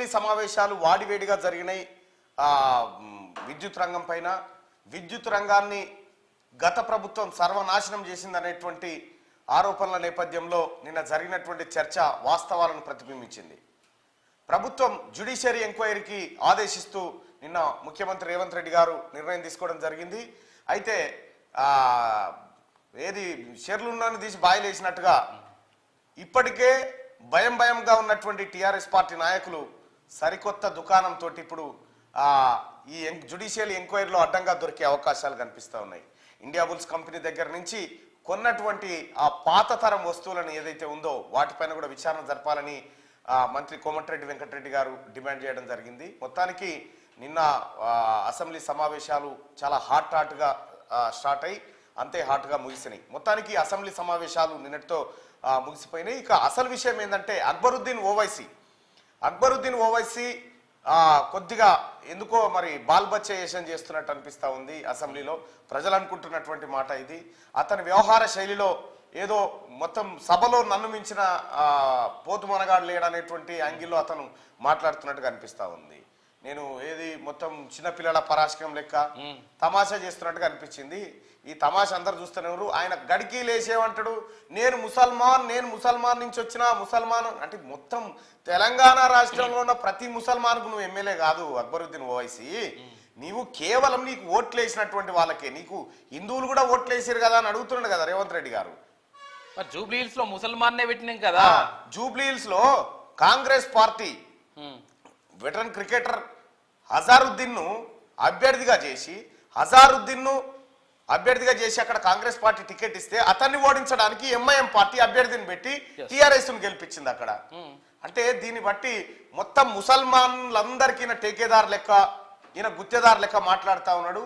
Assembly సమావేశాలు వాడివేడిగా జరిగినాయి. విద్యుత్ రంగం పైన, విద్యుత్ రంగాన్ని గత ప్రభుత్వం సర్వనాశనం చేసిందనేటువంటి ఆరోపణల నేపథ్యంలో నిన్న జరిగినటువంటి చర్చ వాస్తవాలను ప్రతిబింబించింది. ప్రభుత్వం జ్యుడిషియరీ ఎంక్వైరీకి ఆదేశిస్తూ నిన్న ముఖ్యమంత్రి రేవంత్ రెడ్డి గారు నిర్ణయం తీసుకోవడం జరిగింది. అయితే ఏది షెర్లున్నాను తీసి బాయిలేసినట్టుగా ఇప్పటికే భయంగా ఉన్నటువంటి టీఆర్ఎస్ పార్టీ నాయకులు సరికొత్త దుకాణంతో ఇప్పుడు ఈ జ్యుడిషియల్ ఎంక్వైరీలో అడ్డంగా దొరికే అవకాశాలు కనిపిస్తూ ఉన్నాయి. ఇండియా బుల్స్ కంపెనీ దగ్గర నుంచి కొన్నటువంటి ఆ పాత తరం వస్తువులను ఏదైతే ఉందో వాటిపైన కూడా విచారణ జరపాలని మంత్రి కోమటిరెడ్డి వెంకటరెడ్డి గారు డిమాండ్ చేయడం జరిగింది. మొత్తానికి నిన్న అసెంబ్లీ సమావేశాలు చాలా హాట్గా స్టార్ట్ అయ్యి అంతే హాట్గా ముగిసినాయి. మొత్తానికి అసెంబ్లీ సమావేశాలు నిన్నటితో ముగిసిపోయినాయి. ఇక అసలు విషయం ఏంటంటే అక్బరుద్దీన్ ఓవైసీ కొద్దిగా ఎందుకో మరి బాల్బచ్చేషన్ చేస్తున్నట్టు అనిపిస్తూ ఉంది. అసెంబ్లీలో ప్రజలు అనుకుంటున్నటువంటి మాట ఇది. అతని వ్యవహార శైలిలో ఏదో మొత్తం సభలో నన్ను మించిన పోతు మనగాడు లేడనేటువంటి యాంగిల్లో అతను మాట్లాడుతున్నట్టుగా అనిపిస్తూ ఉంది. నేను ఏది మొత్తం చిన్నపిల్లల పరాశకం లెక్క తమాషా చేస్తున్నట్టుగా అనిపించింది. ఈ తమాషా అందరు చూస్తున్నారు. ఆయన గడికి లేచేమంటాడు, నేను ముసల్మాన్ నుంచి వచ్చిన ముసల్మాన్ అంటే మొత్తం తెలంగాణ రాష్ట్రంలో ఉన్న ప్రతి ముసల్మాన్కు నువ్వు ఎమ్మెల్యే కాదు అక్బరుద్దీన్ ఓవైసీ. నీవు కేవలం నీకు ఓట్లు వేసినటువంటి వాళ్ళకే, నీకు హిందువులు కూడా ఓట్లు వేసారు కదా అని అడుగుతున్నాడు కదా రేవంత్ రెడ్డి గారు. జూబ్లీ హిల్స్ లో ముసల్మాన్నే పెట్టినాం కదా. జూబ్లీ హిల్స్ లో Congress party veteran cricketer Hazaruddin ను అభ్యర్థిగా చేసి అక్కడ కాంగ్రెస్ పార్టీ టికెట్ ఇస్తే అతన్ని ఓడించడానికి ఎంఐఎం పార్టీ అభ్యర్థిని పెట్టి టీఆర్ఎస్ ను గెలిపించింది అక్కడ. అంటే దీన్ని బట్టి మొత్తం ముసల్మాన్లందరికీ టేకేదార్ లెక్క, ఈయన గుత్తేదార్ లెక్క మాట్లాడుతూ ఉన్నాడు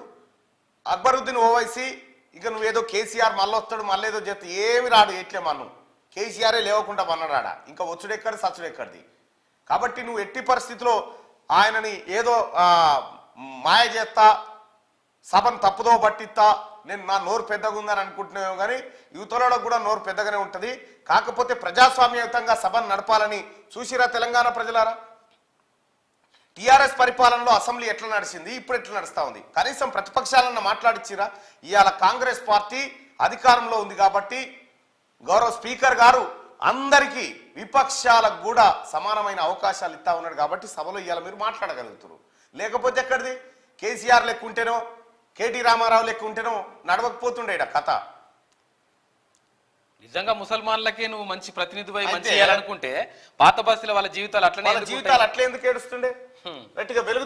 అక్బరుద్దీన్ ఓవైసీ. ఇక నువ్వేదో కేసీఆర్ మళ్ళొస్తాడు మళ్ళేదో చెప్తే ఏమి రాడు, ఎట్లే మనం కేసీఆరే లేవకుండా మన్నరాడా, ఇంకా వచ్చుడెక్కడి సచ్చుడెక్కడిది. కాబట్టి నువ్వు ఎట్టి పరిస్థితిలో ఆయనని ఏదో మాయ చేస్తా, సభను తప్పుదో పట్టిస్తా, నేను నా నోరు పెద్దగా ఉందని అనుకుంటున్నావు. కానీ యువతలో కూడా నోరు పెద్దగానే ఉంటుంది. కాకపోతే ప్రజాస్వామ్యయుతంగా సభను నడపాలని చూసిరా తెలంగాణ ప్రజలారా. టీఆర్ఎస్ పరిపాలనలో అసెంబ్లీ ఎట్లా నడిచింది, ఇప్పుడు ఎట్లా నడుస్తూ ఉంది. కనీసం ప్రతిపక్షాలన్న మాట్లాడిచ్చిరా. ఇవాళ కాంగ్రెస్ పార్టీ అధికారంలో ఉంది కాబట్టి గౌరవ స్పీకర్ గారు అందరికీ విపక్షాలకు కూడా సమానమైన అవకాశాలు ఇస్తా ఉన్నాడు కాబట్టి సభలో ఇవాళ మీరు మాట్లాడగలుగుతారు. లేకపోతే ఎక్కడిది కేసీఆర్ లెక్క ఉంటేనో కేటీ రామారావు లెక్క ఉంటేనో నడవకపోతుండే కథ. నిజంగా ముసల్మాన్లకే నువ్వు మంచి ప్రతినిధిపై మంచి చేయాలనుకుంటే పాత బస్తీల వాళ్ళ జీవితాలు అట్లనే ఎందుకు ఏడుస్తుండే గట్టిగా వెలుగు